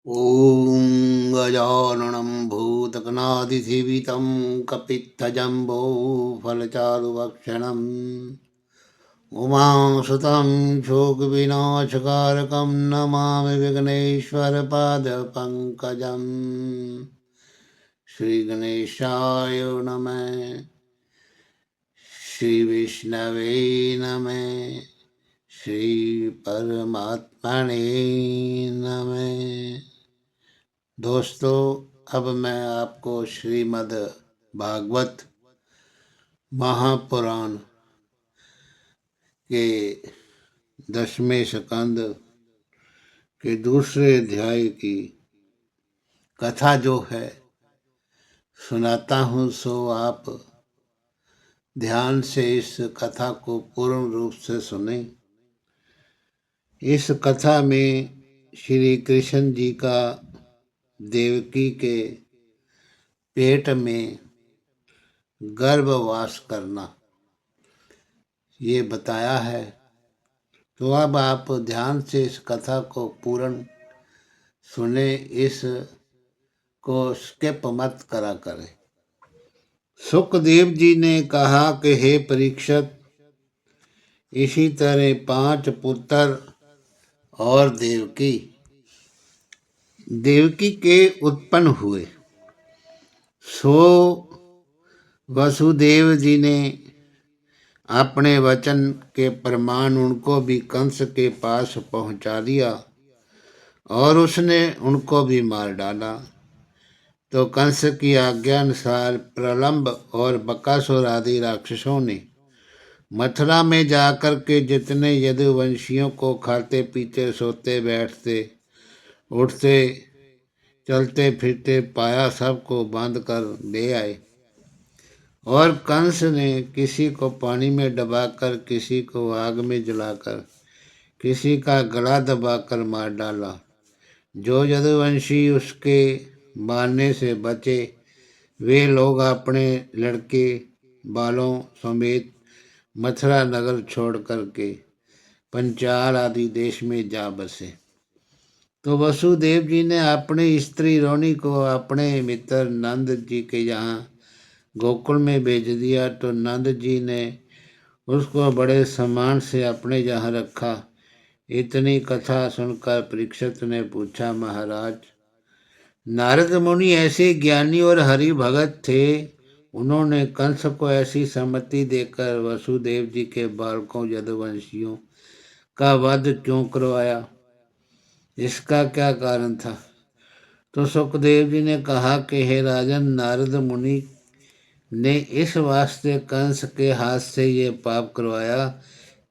ॐ गजाननं भूतगणाधिसेवितं कपित्थजम्बो फलचारुभक्षणम् उमासुतं शोकविनाशकारकं नमामि विघ्नेश्वरपादपङ्कजम्। श्रीगणेशाय नमः। श्रीविष्णवे नमः। श्रीपरमात्मने नमः। दोस्तों, अब मैं आपको श्रीमद् भागवत महापुराण के 10वें स्कंद के दूसरे अध्याय की कथा जो है सुनाता हूँ, सो आप ध्यान से इस कथा को पूर्ण रूप से सुने। इस कथा में श्री कृष्ण जी का देवकी के पेट में गर्भवास करना ये बताया है। तो अब आप ध्यान से इस कथा को पूर्ण सुने, इस को स्किप मत करा करें। सुखदेव जी ने कहा कि हे परीक्षित, इसी तरह 5 पुत्र और देवकी के उत्पन्न हुए। सो वसुदेव जी ने अपने वचन के प्रमाण उनको भी कंस के पास पहुंचा दिया और उसने उनको भी मार डाला। तो कंस की आज्ञा अनुसार प्रलंब और बकासुर आदि राक्षसों ने मथुरा में जाकर के जितने यदुवंशियों को खाते पीते सोते बैठते उठते चलते फिरते पाया, सबको बांध कर ले आए। और कंस ने किसी को पानी में डुबाकर, किसी को आग में जलाकर, किसी का गला दबाकर मार डाला। जो यदुवंशी उसके मारने से बचे, वे लोग अपने लड़के बालों समेत मथुरा नगर छोड़ करके पंचाल आदि देश में जा बसे। तो वसुदेव जी ने अपनी स्त्री रोनी को अपने मित्र नंद जी के यहाँ गोकुल में भेज दिया। तो नंद जी ने उसको बड़े सम्मान से अपने यहाँ रखा। इतनी कथा सुनकर परीक्षित ने पूछा, महाराज, नारद मुनि ऐसे ज्ञानी और हरि भगत थे, उन्होंने कंस को ऐसी सम्मति देकर वसुदेव जी के बालकों यदुवंशियों का वध क्यों करवाया? इसका क्या कारण था? तो सुखदेव जी ने कहा कि हे राजन, नारद मुनि ने इस वास्ते कंस के हाथ से ये पाप करवाया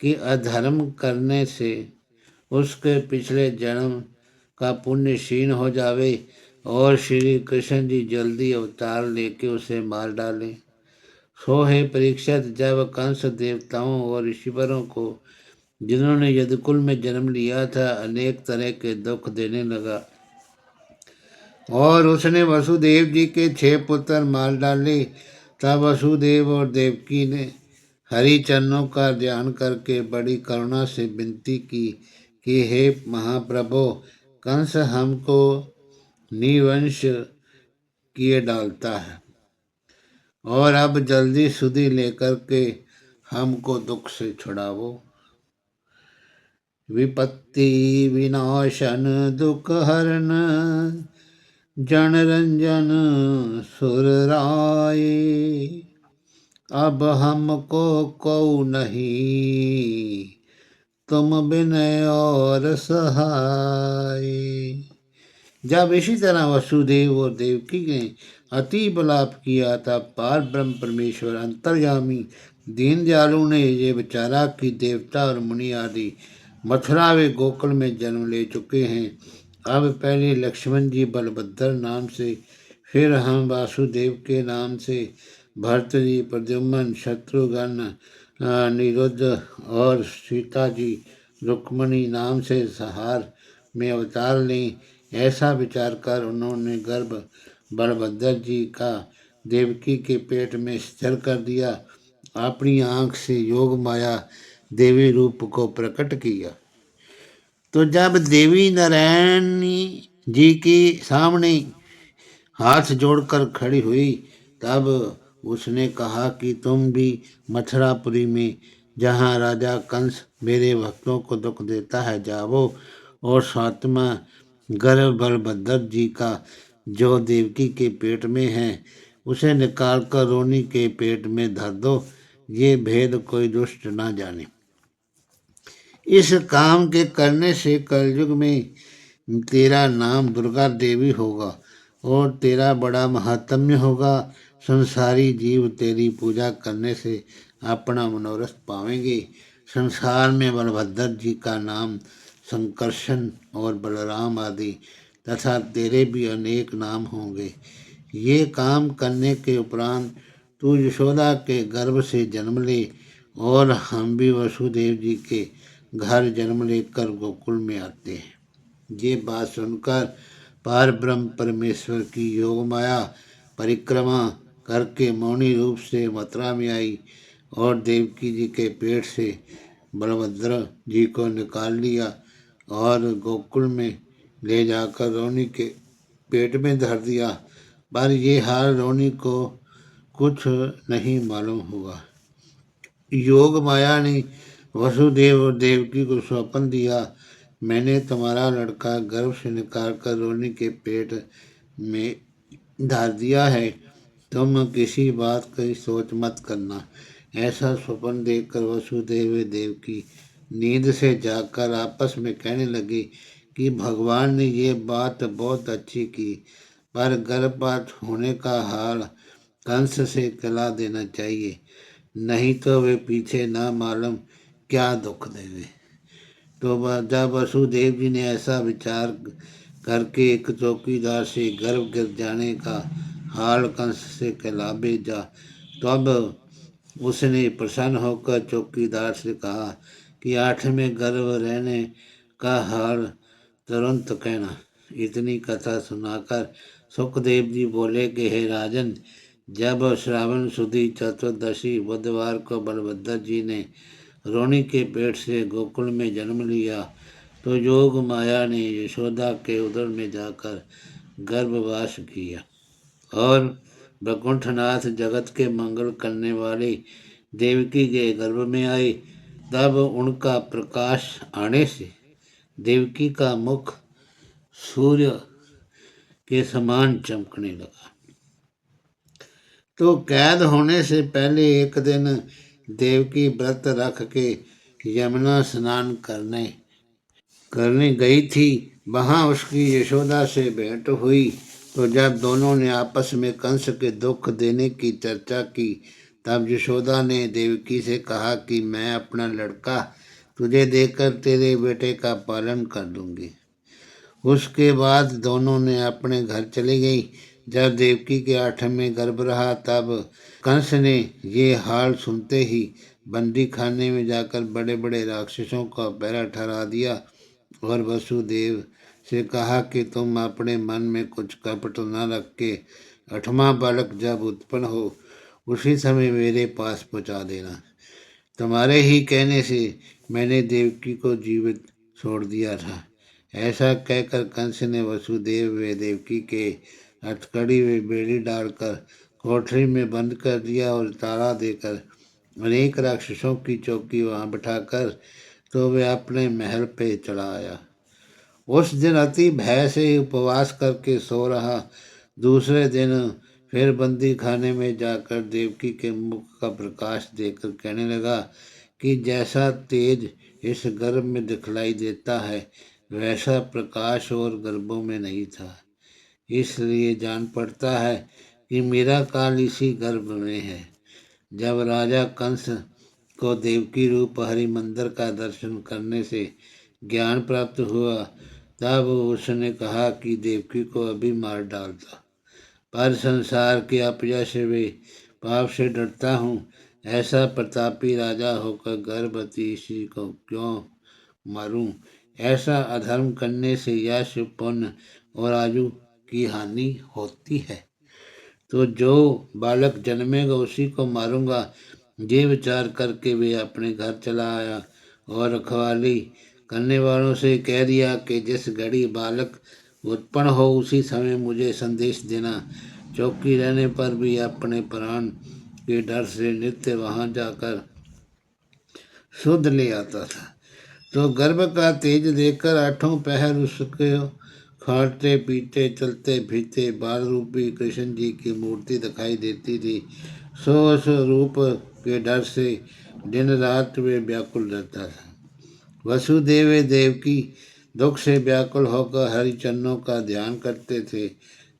कि अधर्म करने से उसके पिछले जन्म का पुण्य क्षीण हो जावे और श्री कृष्ण जी जल्दी अवतार लेके उसे मार डालें। सो हे परीक्षित, जब कंस देवताओं और ऋषिवरों को, जिन्होंने यदुकुल में जन्म लिया था, अनेक तरह के दुख देने लगा और उसने वसुदेव जी के 6 पुत्र मार डाले, तब वसुदेव और देवकी ने हरि चरणों का ध्यान करके बड़ी करुणा से विनती की कि हे महाप्रभु, कंस हमको निवंश किए डालता है और अब जल्दी सुधि लेकर के हमको दुख से छुड़ावो। विपत्ति विनाशन दुख हरन जन रंजन सुर राय, अब हमको को नहीं तुम विनय और सहाय। जब इसी तरह वसुदेव और देवकी ने अति विलाप किया, तब पार ब्रह्म परमेश्वर अंतर्यामी दीन दयालु ने ये विचारा कि देवता और मुनि आदि मथुरा वे गोकुल में जन्म ले चुके हैं। अब पहले लक्ष्मण जी बलभद्र नाम से, फिर हम वासुदेव के नाम से, भरत जी, प्रद्युम्न, शत्रुघ्न, निरुद्ध और सीता जी रुक्मणी नाम से संहार में अवतार लें। ऐसा विचार कर उन्होंने गर्भ बलभद्र जी का देवकी के पेट में स्थिर कर दिया, अपनी आँख से योग माया देवी रूप को प्रकट किया। तो जब देवी नारायणी जी की सामने हाथ जोड़कर खड़ी हुई। तब उसने कहा कि तुम भी मथुरापुरी में, जहाँ राजा कंस मेरे भक्तों को दुख देता है, जाओ और सातवां गर्भ बलभद्र जी का, जो देवकी के पेट में है, उसे निकालकर रोनी के पेट में धर दो। ये भेद कोई दुष्ट ना जाने। इस काम के करने से कलयुग में तेरा नाम दुर्गा देवी होगा और तेरा बड़ा महात्म्य होगा। संसारी जीव तेरी पूजा करने से अपना मनोरथ पावेंगे। संसार में बलभद्र जी का नाम संकर्षण और बलराम आदि तथा तेरे भी अनेक नाम होंगे। ये काम करने के उपरांत तू यशोदा के गर्भ से जन्म ले और हम भी वसुदेव जी के घर जन्म लेकर गोकुल में आते हैं। ये बात सुनकर पार ब्रह्म परमेश्वर की योग माया परिक्रमा करके मौनी रूप से मथुरा में आई और देवकी जी के पेट से बलभद्र जी को निकाल लिया और गोकुल में ले जाकर रोनी के पेट में धर दिया। पर ये हाल रोनी को कुछ नहीं मालूम हुआ। योग माया ने वसुदेव और देवकी को स्वप्न दिया, मैंने तुम्हारा लड़का गर्भ से निकाल कर रोनी के पेट में डाल दिया है। तुम किसी बात की सोच मत करना। ऐसा स्वप्न देखकर वसुदेव व देवकी नींद से जागकर आपस में कहने लगे कि भगवान ने ये बात बहुत अच्छी की, पर गर्भपात होने का हाल कंस से कला देना चाहिए, नहीं तो वे पीछे ना मालूम क्या दुख देवे। तो जब वसुदेव जी ने ऐसा विचार करके एक चौकीदार से गर्भ गिर जाने का हाल कंस से कहला भेजा, तब उसने प्रसन्न होकर चौकीदार से कहा कि 8वें गर्भ रहने का हाल तुरंत कहना। इतनी कथा सुनाकर सुखदेव जी बोले कि हे राजन, जब श्रावण सुदी चतुर्दशी बुधवार को बलभद्र जी ने रोनी के पेट से गोकुल में जन्म लिया, तो योग माया ने यशोदा के उदर में जाकर गर्भवास किया और वैकुंठनाथ जगत के मंगल करने वाली देवकी के गर्भ में आई। तब उनका प्रकाश आने से देवकी का मुख सूर्य के समान चमकने लगा। तो कैद होने से पहले एक दिन देवकी व्रत रख के यमुना स्नान करने गई थी। वहां उसकी यशोदा से भेंट हुई। तो जब दोनों ने आपस में कंस के दुख देने की चर्चा की, तब यशोदा ने देवकी से कहा कि मैं अपना लड़का तुझे देकर तेरे बेटे का पालन कर दूंगी। उसके बाद दोनों ने अपने घर चली गई। जब देवकी के 8वें गर्भ रहा, तब कंस ने ये हाल सुनते ही बंदी खाने में जाकर बड़े बड़े राक्षसों का पहरा ठहरा दिया और वसुदेव से कहा कि तुम अपने मन में कुछ कपट न रख के 8वां बालक जब उत्पन्न हो, उसी समय मेरे पास पहुंचा देना। तुम्हारे ही कहने से मैंने देवकी को जीवित छोड़ दिया था। ऐसा कहकर कंस ने वसुदेव व देवकी के हथकड़ी में बेड़ी डालकर कोठरी में बंद कर दिया और ताला देकर अनेक राक्षसों की चौकी वहां बिठाकर तो वे अपने महल पे चला आया। उस दिन अति भय से उपवास करके सो रहा। दूसरे दिन फिर बंदी खाने में जाकर देवकी के मुख का प्रकाश देखकर कहने लगा कि जैसा तेज इस गर्भ में दिखलाई देता है, वैसा प्रकाश और गर्भों में नहीं था। इसलिए जान पड़ता है कि मेरा काल इसी गर्भ में है। जब राजा कंस को देवकी रूप हरि मंदिर का दर्शन करने से ज्ञान प्राप्त हुआ, तब उसने कहा कि देवकी को अभी मार डालता, पर संसार के अपयश वे पाप से डरता हूँ। ऐसा प्रतापी राजा होकर गर्भवती स्त्री को क्यों मारूं? ऐसा अधर्म करने से यश पुण्य और आयु की हानि होती है। तो जो बालक जन्मेगा उसी को मारूंगा। ये विचार करके वे अपने घर चला आया और रखवाली करने वालों से कह दिया कि जिस घड़ी बालक उत्पन्न हो उसी समय मुझे संदेश देना। चौकी रहने पर भी अपने प्राण के डर से नित्य वहां जाकर शुद्ध ले आता था। तो गर्भ का तेज देखकर आठों पहर उसके खाते पीते चलते फिरते बाल रूपी कृष्ण जी की मूर्ति दिखाई देती थी। सो उस रूप के डर से दिन रात वे व्याकुल रहता था। वसुदेव देवकी दुख से व्याकुल होकर हरिचरणों का ध्यान करते थे।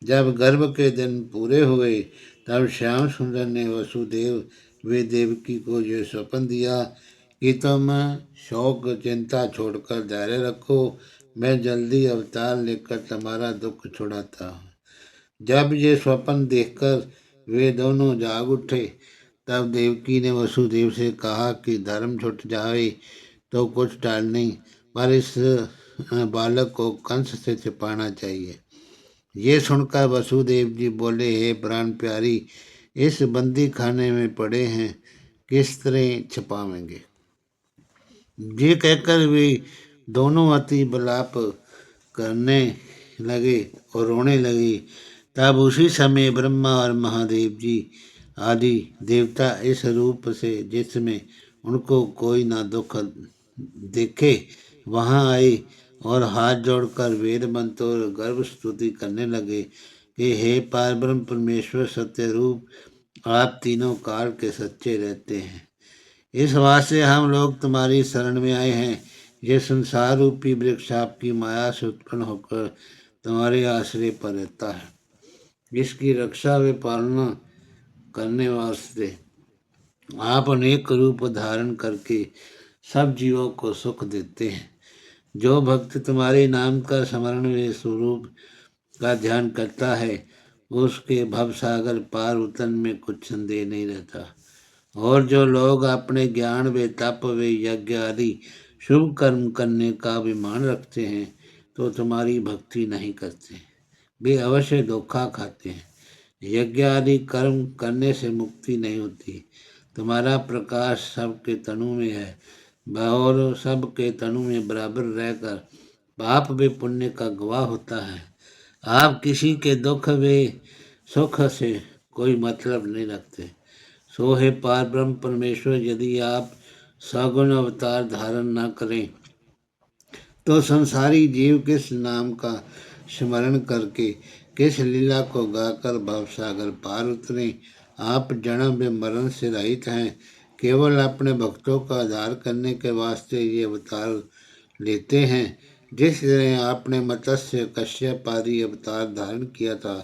जब गर्भ के दिन पूरे हुए तब श्याम सुंदर ने वसुदेव वे देवकी को ये स्वप्न दिया कि तुम शोक चिंता छोड़कर धैर्य रखो, मैं जल्दी अवतार लेकर तुम्हारा दुख छुड़ाता हूँ। जब ये स्वप्न देखकर वे दोनों जाग उठे तब देवकी ने वसुदेव से कहा कि धर्म छुट जाए तो कुछ टाल नहीं, पर इस बालक को कंस से छिपाना चाहिए। ये सुनकर वसुदेव जी बोले, हे प्राण प्यारी, इस बंदी खाने में पड़े हैं, किस तरह छिपावेंगे। ये कहकर वे दोनों अति विलाप करने लगे और रोने लगे। तब उसी समय ब्रह्मा और महादेव जी आदि देवता इस रूप से जिसमें उनको कोई ना दुख देखे वहाँ आए और हाथ जोड़कर वेद मंत्र और गर्भ स्तुति करने लगे कि हे पार ब्रह्म परमेश्वर सत्य रूप, आप तीनों काल के सच्चे रहते हैं। इस वास्ते हम लोग तुम्हारी शरण में आए हैं। ये संसार रूपी वृक्ष आपकी माया से उत्पन्न होकर तुम्हारे आश्रय पर रहता है। इसकी रक्षा व पालना करने वास्ते आप अनेक रूप धारण करके सब जीवों को सुख देते हैं। जो भक्त तुम्हारे नाम का स्मरण व स्वरूप का ध्यान करता है उसके भव सागर पार उतरने में कुछ संदेह नहीं रहता। और जो लोग अपने ज्ञान व तप व यज्ञ आदि शुभ कर्म करने का अभिमान रखते हैं तो तुम्हारी भक्ति नहीं करते, वे अवश्य धोखा खाते हैं। यज्ञ आदि कर्म करने से मुक्ति नहीं होती। तुम्हारा प्रकाश सबके तनु में है और सबके तनु में बराबर रहकर पाप व पुण्य का गवाह होता है। आप किसी के दुख व सुख से कोई मतलब नहीं रखते। सो है पार ब्रह्म परमेश्वर, यदि आप सगुण अवतार धारण न करें तो संसारी जीव किस नाम का स्मरण करके किस लीला को गाकर भवसागर पार उतरे। आप जन्म व मरण से रहित हैं, केवल अपने भक्तों का आधार करने के वास्ते ये अवतार लेते हैं। जिस तरह आपने मत्स्य कश्यप आदि अवतार धारण किया था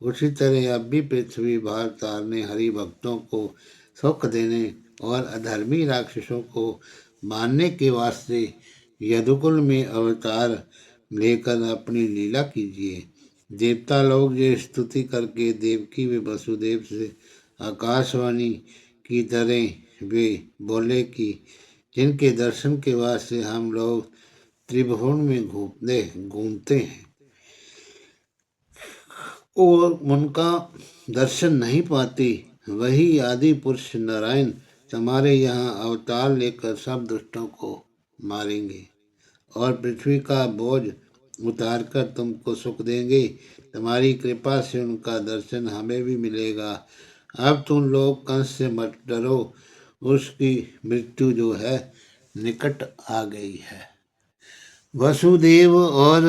उसी तरह अब भी पृथ्वी भारतार ने हरि भक्तों को सुख देने और अधर्मी राक्षसों को मारने के वास्ते यदुकुल में अवतार लेकर अपनी लीला कीजिए। देवता लोग ये स्तुति करके देवकी व वसुदेव से आकाशवाणी की तरह वे बोले कि जिनके दर्शन के वास्ते हम लोग त्रिभुवन में घूमते हैं और उनका दर्शन नहीं पाते, वही आदि पुरुष नारायण तुम्हारे यहाँ अवतार लेकर सब दुष्टों को मारेंगे और पृथ्वी का बोझ उतार कर तुमको सुख देंगे। तुम्हारी कृपा से उनका दर्शन हमें भी मिलेगा। अब तुम लोग कंस से मत डरो, उसकी मृत्यु जो है निकट आ गई है। वसुदेव और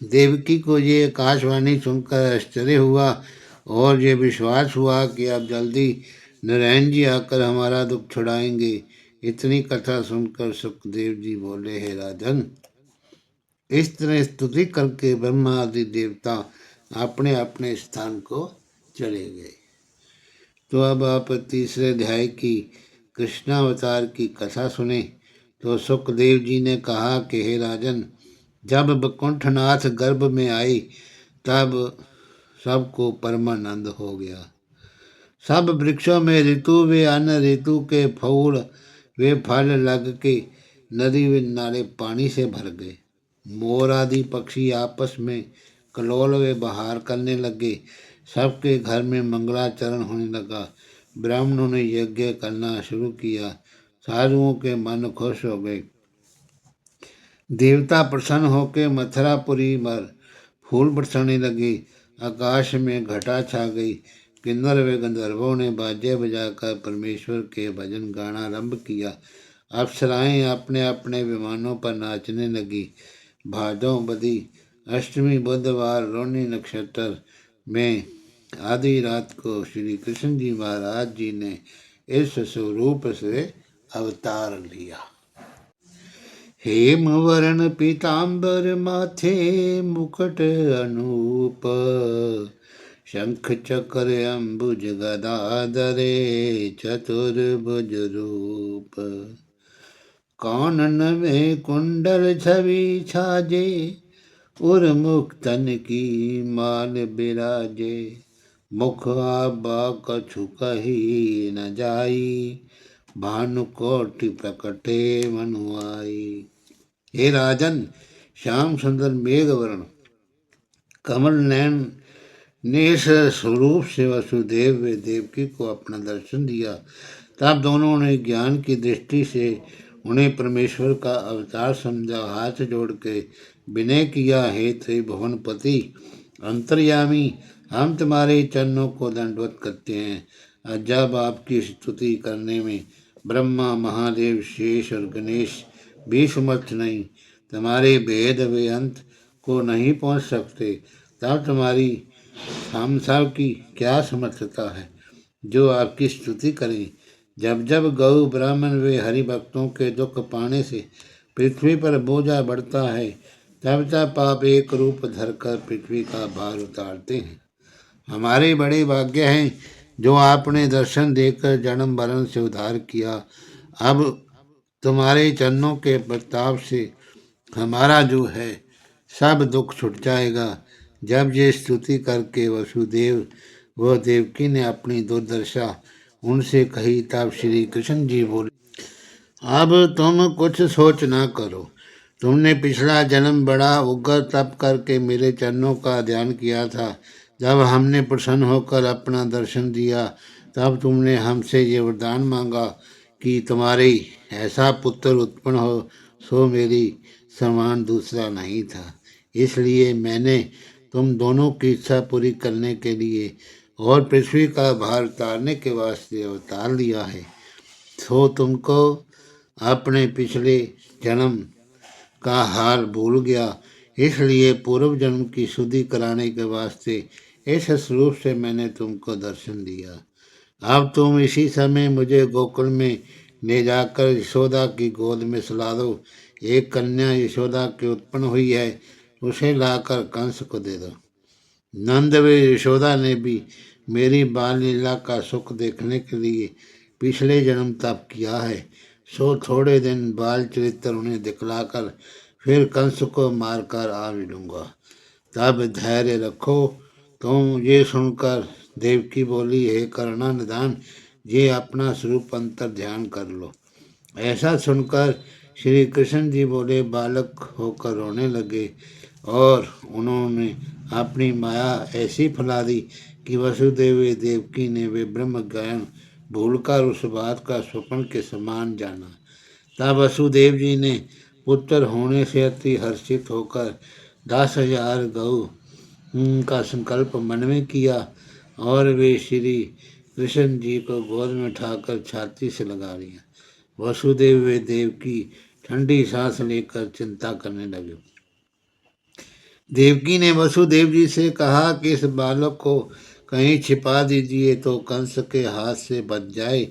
देवकी को ये आकाशवाणी सुनकर आश्चर्य हुआ और ये विश्वास हुआ कि अब जल्दी नारायण जी आकर हमारा दुख छुड़ाएंगे। इतनी कथा सुनकर सुखदेव जी बोले, हे राजन, इस तरह स्तुति करके ब्रह्मा आदि देवता अपने अपने स्थान को चले गए। तो अब आप तीसरे अध्याय की कृष्णावतार की कथा सुने। तो सुखदेव जी ने कहा कि हे राजन, जब वैकुंठनाथ गर्भ में आई तब सबको परमानंद हो गया। सब वृक्षों में ऋतु व अन्य ऋतु के फूल वे फल लग के नदी व नाले पानी से भर गए। मोर आदि पक्षी आपस में कलोल व बहार करने लगे। सबके घर में मंगलाचरण होने लगा। ब्राह्मणों ने यज्ञ करना शुरू किया। साधुओं के मन खुश हो गए। देवता प्रसन्न होकर मथुरापुरी फूल बरसाने लगे, आकाश में घटा छा गई। किन्नर व गंधर्वों ने बाजे बजाकर परमेश्वर के भजन गाना आरंभ किया। अप्सराएं अपने अपने विमानों पर नाचने लगी। भादों बदी अष्टमी बुधवार रोहिणी नक्षत्र में आधी रात को श्री कृष्ण जी महाराज जी ने इस स्वरूप से अवतार लिया। हेम वर्ण पीताम्बर माथे मुकुट अनूप, शंख चक्र अम्बुज गदा धरे चतुर्भुज रूप। कानन में कुंडल छवि छाजे, उर्मुख तन की माल बिराजे। मुख आबा कछु कही न जाई, भानुकोटि प्रकटे मनुआई। हे राजन, श्याम सुंदर मेघवर्ण कमल नयन ने इस स्वरूप से वसुदेव व देवकी को अपना दर्शन दिया। तब दोनों ने ज्ञान की दृष्टि से उन्हें परमेश्वर का अवतार समझा। हाथ जोड़ के विनय किया, हे त्रिभुवनपति अंतर्यामी, हम तुम्हारे चरणों को दंडवत करते हैं। जब आपकी स्तुति करने में ब्रह्मा, महादेव, शेष और गणेश भी समर्थ नहीं, तुम्हारे भेद वे अंत को नहीं पहुंच सकते, तब तुम्हारी हम सब की क्या समर्थता है जो आपकी स्तुति करें। जब जब गौ ब्राह्मण वे हरि भक्तों के दुख पाने से पृथ्वी पर बोझा बढ़ता है, तब तब आप एक रूप धरकर पृथ्वी का भार उतारते हैं। हमारे बड़े भाग्य हैं जो आपने दर्शन देकर जन्म मरण से उद्धार किया। अब तुम्हारे चरणों के प्रताप से हमारा जो है सब दुख छुट जाएगा। जब ये स्तुति करके वसुदेव व देवकी ने अपनी दुर्दशा उनसे कही, तब श्री कृष्ण जी बोले, अब तुम कुछ सोच ना करो। तुमने पिछला जन्म बड़ा उग्र तप करके मेरे चरणों का ध्यान किया था। जब हमने प्रसन्न होकर अपना दर्शन दिया, तब तुमने हमसे ये वरदान मांगा कि तुम्हारे ऐसा पुत्र उत्पन्न हो सो मेरी समान दूसरा नहीं था। इसलिए मैंने तुम दोनों की इच्छा पूरी करने के लिए और पृथ्वी का भार उतारने के वास्ते अवतार लिया है। सो तुमको अपने पिछले जन्म का हाल भूल गया, इसलिए पूर्व जन्म की शुद्धि कराने के वास्ते इस स्वरूप से मैंने तुमको दर्शन दिया। अब तुम इसी समय मुझे गोकुल में ले जाकर यशोदा की गोद में सुला दो। एक कन्या यशोदा की उत्पन्न हुई है, उसे लाकर कंस को दे दो। नंद व यशोदा ने भी मेरी बाल लीला का सुख देखने के लिए पिछले जन्म तप किया है। सो थोड़े दिन बाल चरित्र उन्हें दिखलाकर फिर कंस को मारकर आ मिलूंगा। तब धैर्य रखो। तुम ये सुनकर देवकी बोली, हे करुणा निधान, ये अपना स्वरूप अंतर ध्यान कर लो। ऐसा सुनकर श्री कृष्ण जी बोले, बालक होकर रोने लगे और उन्होंने अपनी माया ऐसी फैला दी कि वसुदेव देवकी ने वे ब्रह्म ज्ञान भूलकर उस बात का स्वप्न के समान जाना। तब वसुदेव जी ने पुत्र होने से अति हर्षित होकर 10,000 गौ का संकल्प मन में किया और वे श्री कृष्ण जी को गोद में उठाकर छाती से लगा लिया। वसुदेव वे देवकी ठंडी सांस लेकर चिंता करने लगे। देवकी ने वसुदेव जी से कहा कि इस बालक को कहीं छिपा दीजिए तो कंस के हाथ से बच जाए।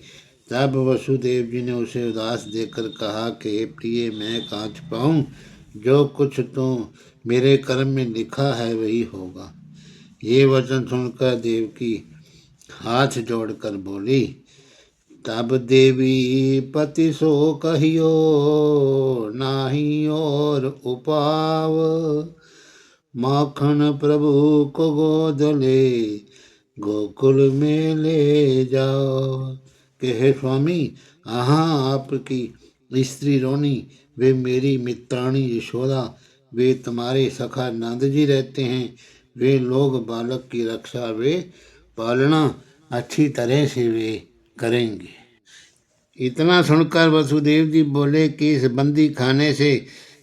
तब वसुदेव जी ने उसे उदास देखकर कहा कि हे प्रिय, मैं कहाँ छिपाऊं, जो कुछ तो मेरे कर्म में लिखा है वही होगा। ये वचन सुनकर देवकी हाथ जोड़कर बोली, तब देवी पति सो कहियो, नाही और उपाव। माखन प्रभु को गोद ले, गोकुल में ले जाओ। कि हे स्वामी, हाँ आपकी स्त्री रोनी वे मेरी मित्राणी यशोदा, वे तुम्हारे सखा नंद जी रहते हैं। वे लोग बालक की रक्षा वे पालना अच्छी तरह से वे करेंगे। इतना सुनकर वसुदेव जी बोले कि इस बंदी खाने से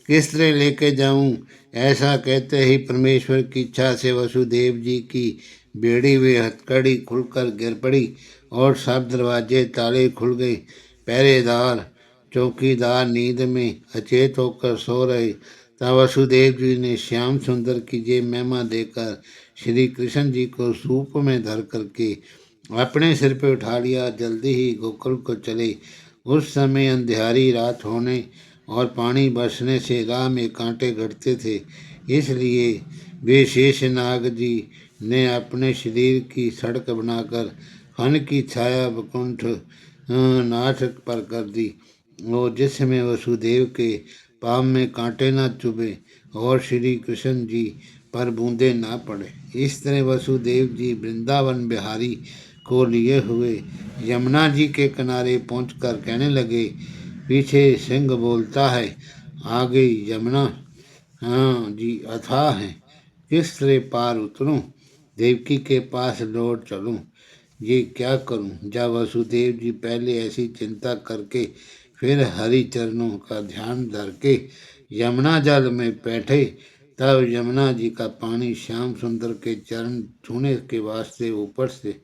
किस तरह लेके जाऊं। ऐसा कहते ही परमेश्वर की इच्छा से वसुदेव जी की बेड़ी हुई हथकड़ी खुलकर गिर पड़ी और सब दरवाजे ताले खुल गए। पहरेदार चौकीदार नींद में अचेत होकर सो रहे। तब वसुदेव जी ने श्याम सुंदर की ये महिमा देकर श्री कृष्ण जी को सूप में धर करके अपने सिर पे उठा लिया। जल्दी ही गोकुल को चले। उस समय अंधियारी रात होने और पानी बरसने से राह में कांटे गड़ते थे, इसलिए वे शेषनाग जी ने अपने शरीर की सड़क बनाकर फन की छाया वकुंठ नाथ पर कर दी, और जिसमें वसुदेव के पाँव में कांटे न चुभे और श्री कृष्ण जी पर बूंदे ना पड़े। इस तरह वसुदेव जी वृंदावन बिहारी को लिए हुए यमुना जी के किनारे पहुंचकर कहने लगे, पीछे सिंह बोलता है, आगे यमुना हाँ जी अथाह है, किस तरह पार उतरूं, देवकी के पास लौट चलूं, ये क्या करूं। जब वसुदेव जी पहले ऐसी चिंता करके फिर हरि चरणों का ध्यान धर के यमुना जल में बैठे, तब यमुना जी का पानी श्याम सुंदर के चरण छूने के वास्ते ऊपर से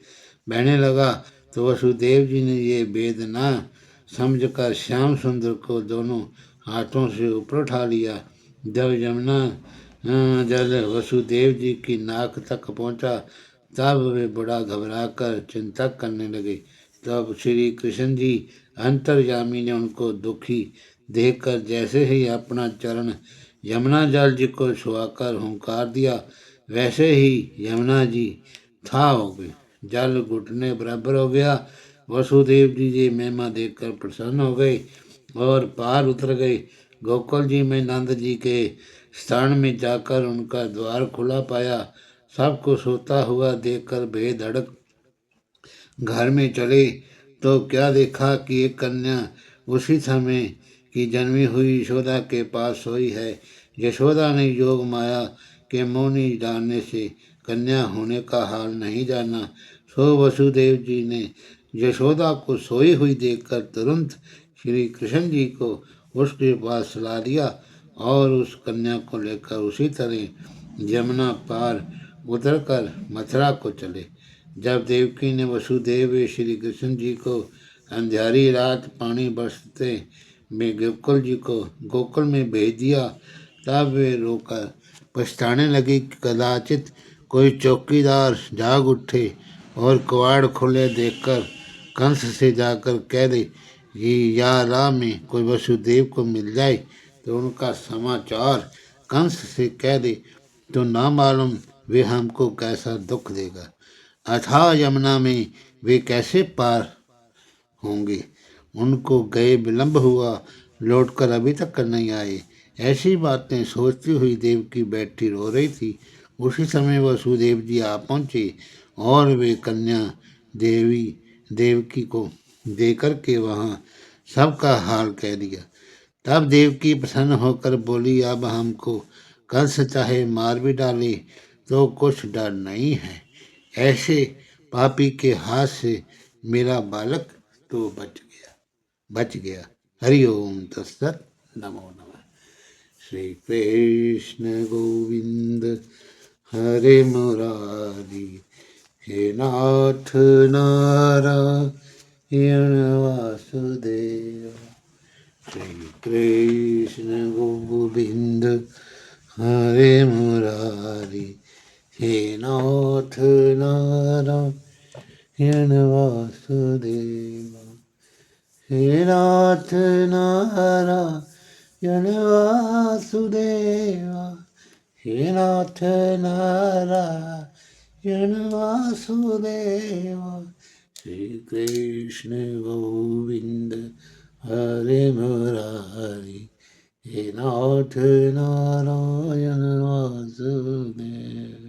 बहने लगा। तो वसुदेव जी ने ये वेद ना समझकर श्याम सुंदर को दोनों हाथों से ऊपर उठा लिया। जब यमुना जल वसुदेव जी की नाक तक पहुंचा, तब वे बड़ा घबराकर चिंता करने लगे। तब श्री कृष्ण जी अंतर्यामी ने उनको दुखी देखकर जैसे ही अपना चरण यमुना जल जी को छुआकर हुंकार दिया, वैसे ही यमुना जी था हो गई, जल घुटने बराबर हो गया। वसुदेव जी ये महिमा देखकर प्रसन्न हो गए और पार उतर गए। गोकुल जी में नंद जी के स्थान में जाकर उनका द्वार खुला पाया। सबको सोता हुआ देखकर बेधड़क घर में चले तो क्या देखा कि एक कन्या उसी समय की जन्मी हुई यशोदा के पास सोई है। यशोदा ने योग माया के मोहनी डालने से कन्या होने का हाल नहीं जाना। सो वसुदेव जी ने यशोदा को सोई हुई देखकर तुरंत श्री कृष्ण जी को उसके पास ला दिया और उस कन्या को लेकर उसी तरह यमुना पार उतरकर मथुरा को चले। जब देवकी ने वसुदेव श्री कृष्ण जी को अंधियारी रात पानी बरसते में गोकुल में भेज दिया, तब वे रोकर पछताने लगी कि कदाचित कोई चौकीदार जाग उठे और कवाड़ खुले देखकर कंस से जाकर कह दे कि या राह में कोई वसुदेव को मिल जाए तो उनका समाचार कंस से कह दे, तो ना मालूम वे हमको कैसा दुख देगा। अथाह यमुना में वे कैसे पार होंगे, उनको गए विलंब हुआ, लौटकर अभी तक नहीं आए। ऐसी बातें सोचती हुई देवकी बैठी रो रही थी। उसी समय वसुदेव जी आ पहुंचे और वे कन्या देवी देवकी को देकर के वहाँ सबका हाल कह दिया। तब देवकी प्रसन्न होकर बोली, अब हमको कंस चाहे मार भी डाले तो कुछ डर नहीं है। ऐसे पापी के हाथ से मेरा बालक तो बच गया। हरि ओम तत्सत। नमो नमः। श्री कृष्ण गोविंद हरे मुरारी, हे नाथ नारायण वासुदेव। श्री कृष्ण गोविंद हरे मुरारी, हे नाथ नारायण वासुदेव। हे नाथ नारायण वासुदेव। हे नाथ नारायण वासुदेव। श्री कृष्ण गोविंद हरे मुरारी, हे नाथ नारायण वासुदेव।